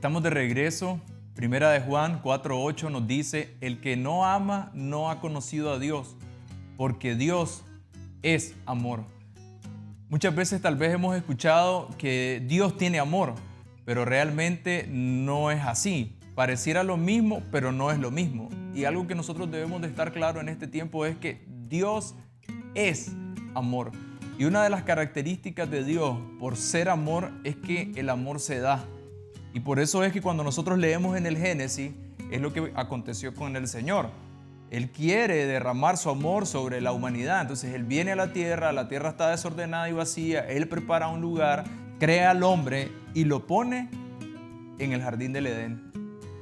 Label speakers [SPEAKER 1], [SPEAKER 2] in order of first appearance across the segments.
[SPEAKER 1] Estamos de regreso. Primera de Juan 4:8 nos dice, el que no ama no ha conocido a Dios, porque Dios es amor. Muchas veces tal vez hemos escuchado que Dios tiene amor, pero realmente no es así. Pareciera lo mismo, pero no es lo mismo. Y algo que nosotros debemos de estar claro en este tiempo es que Dios es amor. Y una de las características de Dios por ser amor es que el amor se da. Y por eso es que cuando nosotros leemos en el Génesis, es lo que aconteció con el Señor. Él quiere derramar su amor sobre la humanidad. Entonces Él viene a la tierra está desordenada y vacía. Él prepara un lugar, crea al hombre y lo pone en el jardín del Edén.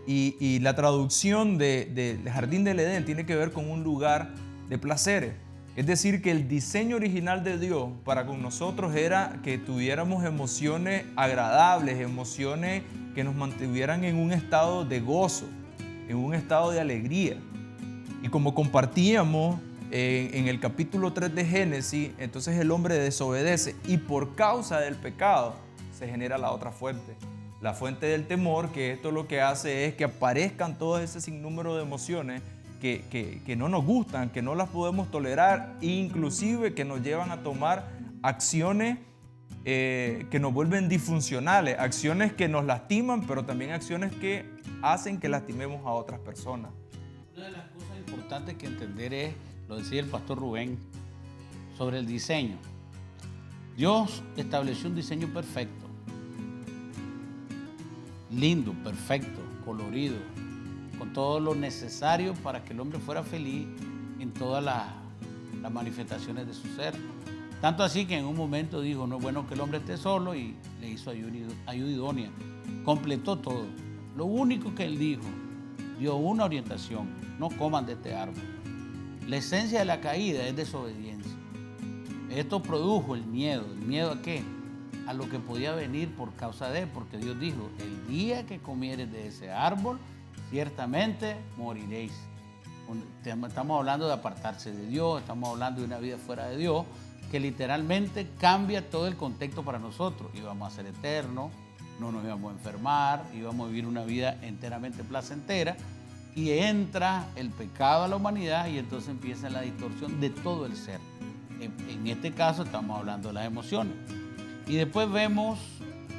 [SPEAKER 1] Y la traducción del jardín del Edén tiene que ver con un lugar de placeres. Es decir, que el diseño original de Dios para con nosotros era que tuviéramos emociones agradables, emociones que nos mantuvieran en un estado de gozo, en un estado de alegría. Y como compartíamos en el capítulo 3 de Génesis, entonces el hombre desobedece y por causa del pecado se genera la otra fuente. La fuente del temor, que esto lo que hace es que aparezcan todo ese sinnúmero de emociones que no nos gustan, que no las podemos tolerar, inclusive que nos llevan a tomar acciones que nos vuelven disfuncionales, acciones que nos lastiman, pero también acciones que hacen que lastimemos a otras personas.
[SPEAKER 2] Una de las cosas importantes que entender es, lo decía el pastor Rubén, sobre el diseño. Dios estableció un diseño perfecto, lindo, perfecto, colorido, con todo lo necesario para que el hombre fuera feliz en todas las manifestaciones de su ser. Tanto así que en un momento dijo, no es bueno que el hombre esté solo y le hizo ayuda idónea. Completó todo. Lo único que él dijo, dio una orientación, no coman de este árbol. La esencia de la caída es desobediencia. Esto produjo el miedo. ¿El miedo a qué? A lo que podía venir por causa de, porque Dios dijo, el día que comieres de ese árbol, ciertamente moriréis. Estamos hablando de apartarse de Dios, estamos hablando de una vida fuera de Dios, que literalmente cambia todo el contexto para nosotros. Íbamos a ser eternos, no nos íbamos a enfermar, íbamos a vivir una vida enteramente placentera, y entra el pecado a la humanidad y entonces empieza la distorsión de todo el ser. En este caso estamos hablando de las emociones. Y después vemos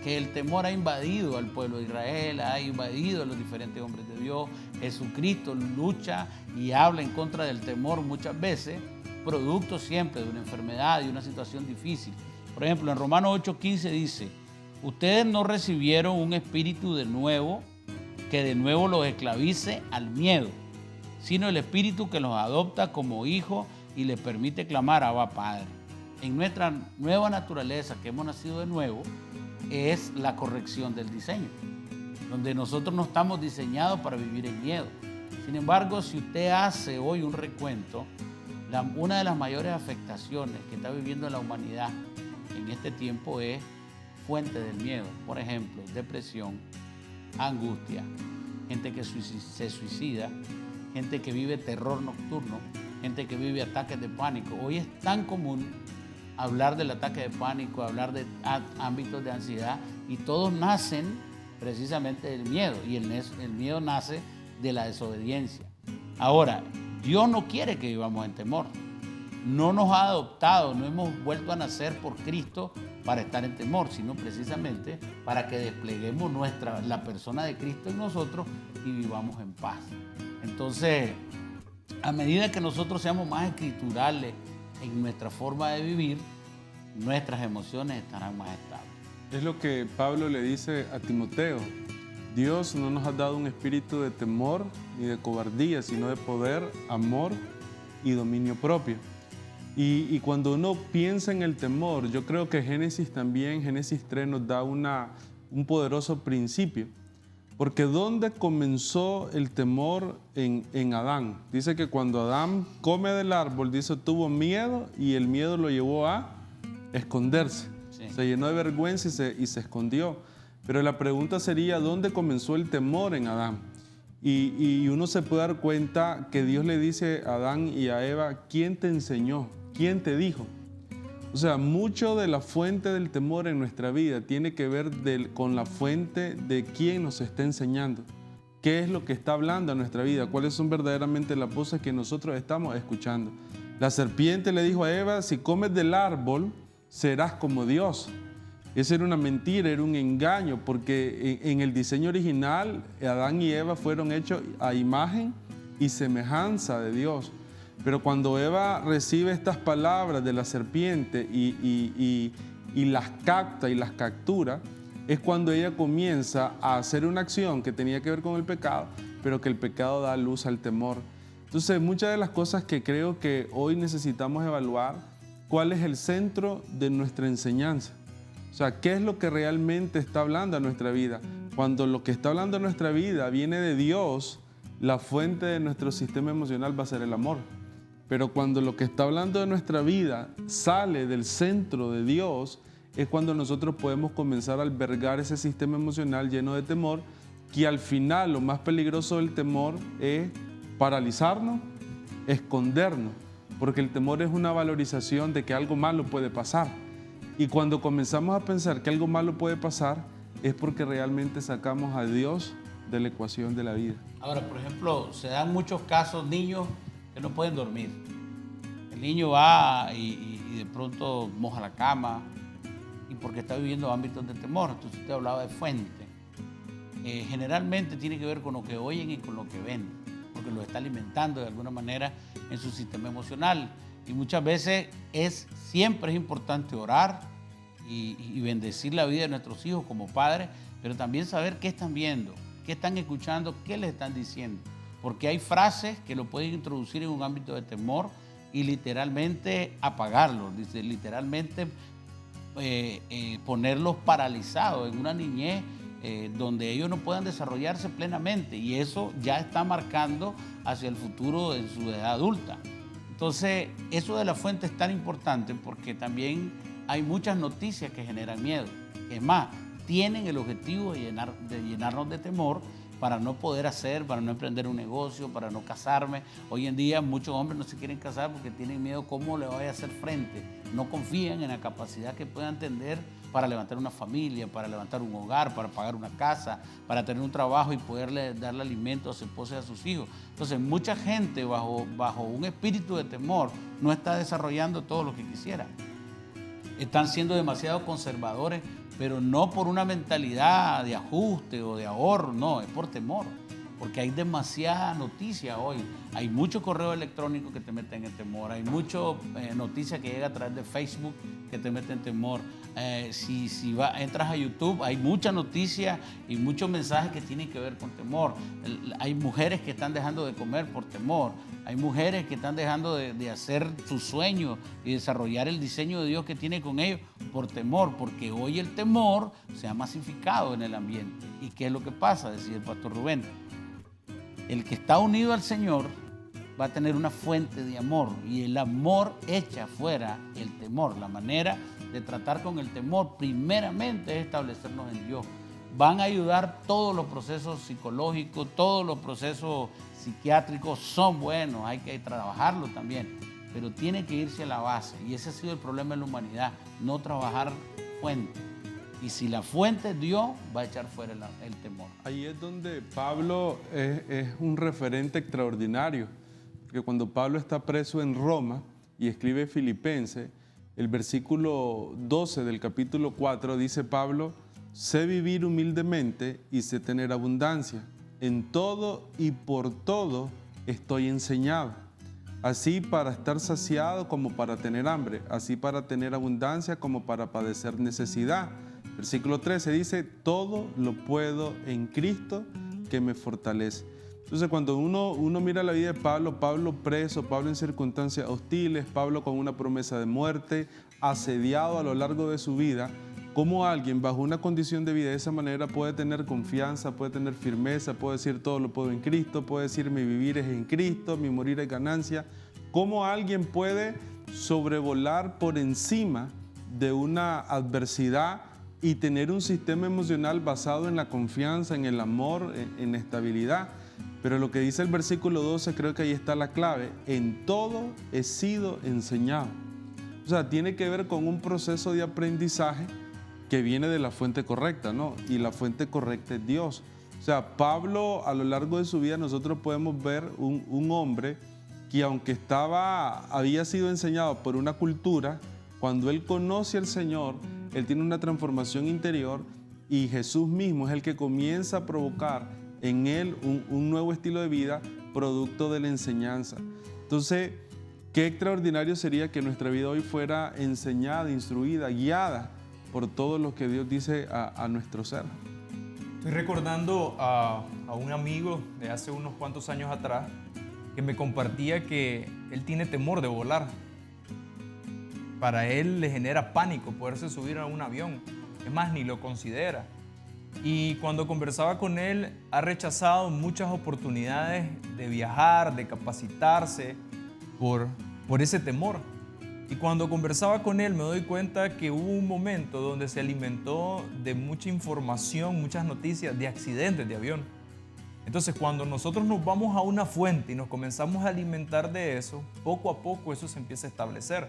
[SPEAKER 2] que el temor ha invadido al pueblo de Israel, ha invadido a los diferentes hombres de Dios. Jesucristo lucha y habla en contra del temor muchas veces, producto siempre de una enfermedad y una situación difícil. Por ejemplo, en Romanos 8:15 dice, ustedes no recibieron un espíritu de nuevo, que de nuevo los esclavice al miedo, sino el espíritu que los adopta como hijos y les permite clamar Abba Padre. En nuestra nueva naturaleza, que hemos nacido de nuevo, es la corrección del diseño, donde nosotros no estamos diseñados para vivir en miedo. Sin embargo, si usted hace hoy un recuento, una de las mayores afectaciones que está viviendo la humanidad en este tiempo es fuente del miedo. Por ejemplo, depresión, angustia, gente que se suicida, gente que vive terror nocturno, gente que vive ataques de pánico. Hoy es tan común hablar del ataque de pánico, hablar de ámbitos de ansiedad, y todos nacen precisamente del miedo, y el miedo nace de la desobediencia. Ahora, Dios no quiere que vivamos en temor. No nos ha adoptado, no hemos vuelto a nacer por Cristo para estar en temor, sino precisamente para que despleguemos la persona de Cristo en nosotros y vivamos en paz. Entonces, a medida que nosotros seamos más escriturales en nuestra forma de vivir, nuestras emociones estarán más estables.
[SPEAKER 3] Es lo que Pablo le dice a Timoteo. Dios no nos ha dado un espíritu de temor ni de cobardía, sino de poder, amor y dominio propio. Y cuando uno piensa en el temor, yo creo que Génesis 3 nos da un poderoso principio. Porque ¿dónde comenzó el temor en Adán? Dice que cuando Adán come del árbol, dice, tuvo miedo y el miedo lo llevó a esconderse. Sí. Se llenó de vergüenza y se escondió. Pero la pregunta sería, ¿dónde comenzó el temor en Adán? Y uno se puede dar cuenta que Dios le dice a Adán y a Eva, ¿quién te enseñó? ¿Quién te dijo? O sea, mucho de la fuente del temor en nuestra vida tiene que ver con la fuente de quién nos está enseñando. ¿Qué es lo que está hablando a nuestra vida? ¿Cuáles son verdaderamente las voces que nosotros estamos escuchando? La serpiente le dijo a Eva, si comes del árbol, serás como Dios. Esa era una mentira, era un engaño, porque en el diseño original, Adán y Eva fueron hechos a imagen y semejanza de Dios. Pero cuando Eva recibe estas palabras de la serpiente y las capta y las captura, es cuando ella comienza a hacer una acción que tenía que ver con el pecado, pero que el pecado da luz al temor. Entonces, muchas de las cosas que creo que hoy necesitamos evaluar, ¿cuál es el centro de nuestra enseñanza? O sea, ¿qué es lo que realmente está hablando a nuestra vida? Cuando lo que está hablando a nuestra vida viene de Dios, la fuente de nuestro sistema emocional va a ser el amor. Pero cuando lo que está hablando de nuestra vida sale del centro de Dios, es cuando nosotros podemos comenzar a albergar ese sistema emocional lleno de temor, que al final lo más peligroso del temor es paralizarnos, escondernos, porque el temor es una valorización de que algo malo puede pasar. Y cuando comenzamos a pensar que algo malo puede pasar, es porque realmente sacamos a Dios de la ecuación de la vida.
[SPEAKER 2] Ahora, por ejemplo, se dan muchos casos, niños que no pueden dormir. El niño va y de pronto moja la cama, y porque está viviendo ámbitos de temor. Entonces usted hablaba de fuente. Generalmente tiene que ver con lo que oyen y con lo que ven, porque lo está alimentando de alguna manera en su sistema emocional. Y muchas veces siempre es importante orar y bendecir la vida de nuestros hijos como padres, pero también saber qué están viendo, qué están escuchando, qué les están diciendo. Porque hay frases que lo pueden introducir en un ámbito de temor y literalmente apagarlos, literalmente ponerlos paralizados en una niñez donde ellos no puedan desarrollarse plenamente, y eso ya está marcando hacia el futuro en su edad adulta. Entonces, eso de la fuente es tan importante porque también hay muchas noticias que generan miedo. Es más, tienen el objetivo de llenarnos de temor para no poder hacer, para no emprender un negocio, para no casarme. Hoy en día muchos hombres no se quieren casar porque tienen miedo cómo le vaya a hacer frente. No confían en la capacidad que puedan tener para levantar una familia, para levantar un hogar, para pagar una casa, para tener un trabajo y poderle darle alimento a su esposa y a sus hijos. Entonces, mucha gente bajo un espíritu de temor no está desarrollando todo lo que quisiera. Están siendo demasiado conservadores, pero no por una mentalidad de ajuste o de ahorro, no, es por temor, porque hay demasiada noticia hoy. Hay mucho correo electrónico que te meten en temor, hay mucha noticia que llega a través de Facebook que te mete en temor. Entras a YouTube, hay mucha noticia y muchos mensajes que tienen que ver con temor. Hay mujeres que están dejando de comer por temor. Hay mujeres que están dejando de hacer sus sueños y desarrollar el diseño de Dios que tiene con ellos por temor, porque hoy el temor se ha masificado en el ambiente. ¿Y qué es lo que pasa? Decía el pastor Rubén. El que está unido al Señor va a tener una fuente de amor, y el amor echa fuera el temor. La manera de tratar con el temor primeramente es establecernos en Dios. Van a ayudar todos los procesos psicológicos, todos los procesos psiquiátricos son buenos, hay que trabajarlos también, pero tiene que irse a la base, y ese ha sido el problema de la humanidad, no trabajar fuente. Y si la fuente es Dios, va a echar fuera el temor.
[SPEAKER 3] Ahí es donde Pablo es un referente extraordinario, porque cuando Pablo está preso en Roma y escribe Filipenses, el versículo 12 del capítulo 4 dice Pablo: sé vivir humildemente y sé tener abundancia. En todo y por todo estoy enseñado, así para estar saciado como para tener hambre, así para tener abundancia como para padecer necesidad. Versículo 13 dice: todo lo puedo en Cristo que me fortalece. Entonces, cuando uno mira la vida de Pablo, Pablo preso, Pablo en circunstancias hostiles, Pablo con una promesa de muerte, asediado a lo largo de su vida, cómo alguien bajo una condición de vida de esa manera puede tener confianza, puede tener firmeza, puede decir todo lo puedo en Cristo, puede decir mi vivir es en Cristo, mi morir es ganancia. Cómo alguien puede sobrevolar por encima de una adversidad y tener un sistema emocional basado en la confianza, en el amor, en la estabilidad. Pero lo que dice el versículo 12, creo que ahí está la clave: en todo he sido enseñado. O sea, tiene que ver con un proceso de aprendizaje que viene de la fuente correcta, ¿no? Y la fuente correcta es Dios. O sea, Pablo, a lo largo de su vida, nosotros podemos ver un hombre que, aunque había sido enseñado por una cultura, cuando él conoce al Señor, él tiene una transformación interior y Jesús mismo es el que comienza a provocar en él un nuevo estilo de vida producto de la enseñanza. Entonces, qué extraordinario sería que nuestra vida hoy fuera enseñada, instruida, guiada por todo lo que Dios dice a nuestro ser.
[SPEAKER 1] Estoy recordando a un amigo de hace unos cuantos años atrás que me compartía que él tiene temor de volar. Para él le genera pánico poderse subir a un avión. Es más, ni lo considera. Y cuando conversaba con él, ha rechazado muchas oportunidades de viajar, de capacitarse por ese temor. Y cuando conversaba con él me doy cuenta que hubo un momento donde se alimentó de mucha información, muchas noticias de accidentes de avión. Entonces, cuando nosotros nos vamos a una fuente y nos comenzamos a alimentar de eso, poco a poco eso se empieza a establecer.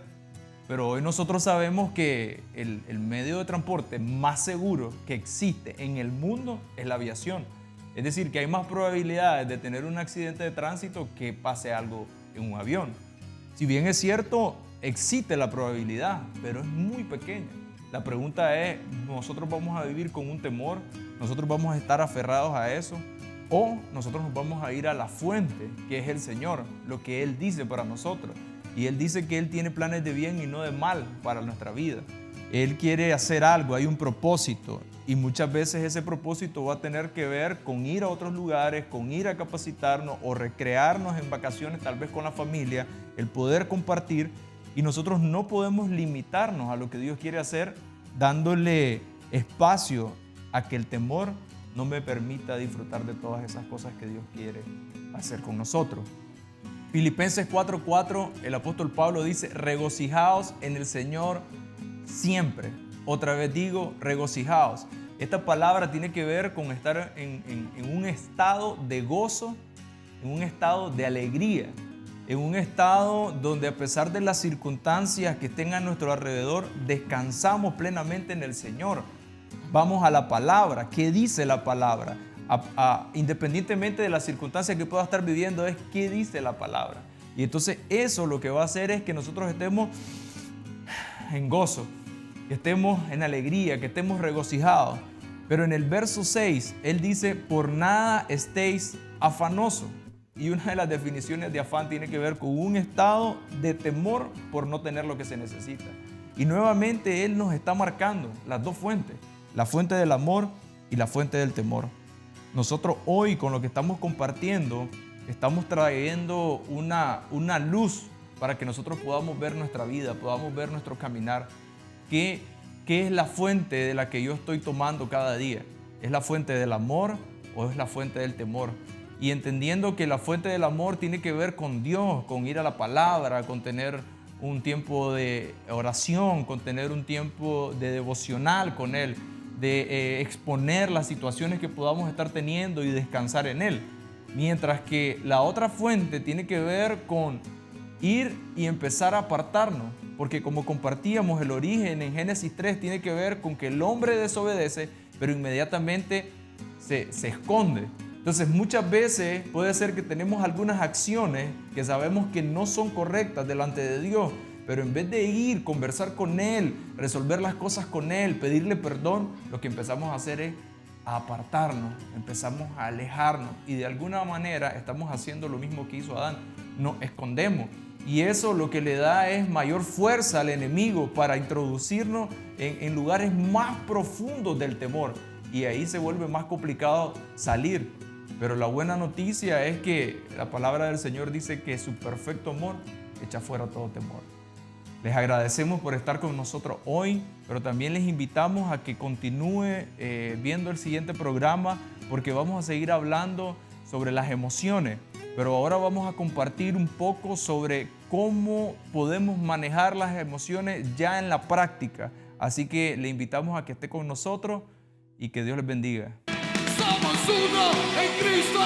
[SPEAKER 1] Pero hoy nosotros sabemos que el medio de transporte más seguro que existe en el mundo es la aviación. Es decir, que hay más probabilidades de tener un accidente de tránsito que pase algo en un avión. Si bien es cierto, existe la probabilidad, pero es muy pequeña. La pregunta es, ¿nosotros vamos a vivir con un temor? ¿Nosotros vamos a estar aferrados a eso? ¿O nosotros nos vamos a ir a la fuente, que es el Señor, lo que Él dice para nosotros? Y Él dice que Él tiene planes de bien y no de mal para nuestra vida. Él quiere hacer algo, hay un propósito. Y muchas veces ese propósito va a tener que ver con ir a otros lugares, con ir a capacitarnos o recrearnos en vacaciones, tal vez con la familia, el poder compartir. Y nosotros no podemos limitarnos a lo que Dios quiere hacer, dándole espacio a que el temor no me permita disfrutar de todas esas cosas que Dios quiere hacer con nosotros. Filipenses 4:4, el apóstol Pablo dice, regocijaos en el Señor siempre. Otra vez digo, regocijaos. Esta palabra tiene que ver con estar en un estado de gozo, en un estado de alegría, en un estado donde a pesar de las circunstancias que estén a nuestro alrededor, descansamos plenamente en el Señor. Vamos a la palabra. ¿Qué dice la palabra? Independientemente de las circunstancias que pueda estar viviendo, es qué dice la palabra. Y entonces eso lo que va a hacer es que nosotros estemos en gozo, que estemos en alegría, que estemos regocijados. Pero en el verso 6, él dice, por nada estéis afanosos. Y una de las definiciones de afán tiene que ver con un estado de temor por no tener lo que se necesita. Y nuevamente él nos está marcando las dos fuentes, la fuente del amor y la fuente del temor. Nosotros hoy con lo que estamos compartiendo, estamos trayendo una luz para que nosotros podamos ver nuestra vida, podamos ver nuestro caminar. ¿Qué es la fuente de la que yo estoy tomando cada día? ¿Es la fuente del amor o es la fuente del temor? Y entendiendo que la fuente del amor tiene que ver con Dios, con ir a la palabra, con tener un tiempo de oración, con tener un tiempo de devocional con Él, de exponer las situaciones que podamos estar teniendo y descansar en Él. Mientras que la otra fuente tiene que ver con ir y empezar a apartarnos, porque como compartíamos, el origen en Génesis 3 tiene que ver con que el hombre desobedece, pero inmediatamente se esconde. Entonces muchas veces puede ser que tenemos algunas acciones que sabemos que no son correctas delante de Dios, pero en vez de ir, conversar con Él, resolver las cosas con Él, pedirle perdón, lo que empezamos a hacer es a apartarnos, empezamos a alejarnos y de alguna manera estamos haciendo lo mismo que hizo Adán, nos escondemos. Y eso lo que le da es mayor fuerza al enemigo para introducirnos en lugares más profundos del temor. Y ahí se vuelve más complicado salir. Pero la buena noticia es que la palabra del Señor dice que su perfecto amor echa fuera todo temor. Les agradecemos por estar con nosotros hoy, pero también les invitamos a que continúe viendo el siguiente programa porque vamos a seguir hablando sobre las emociones. Pero ahora vamos a compartir un poco sobre cómo podemos manejar las emociones ya en la práctica. Así que le invitamos a que esté con nosotros y que Dios les bendiga.
[SPEAKER 4] Somos uno en Cristo.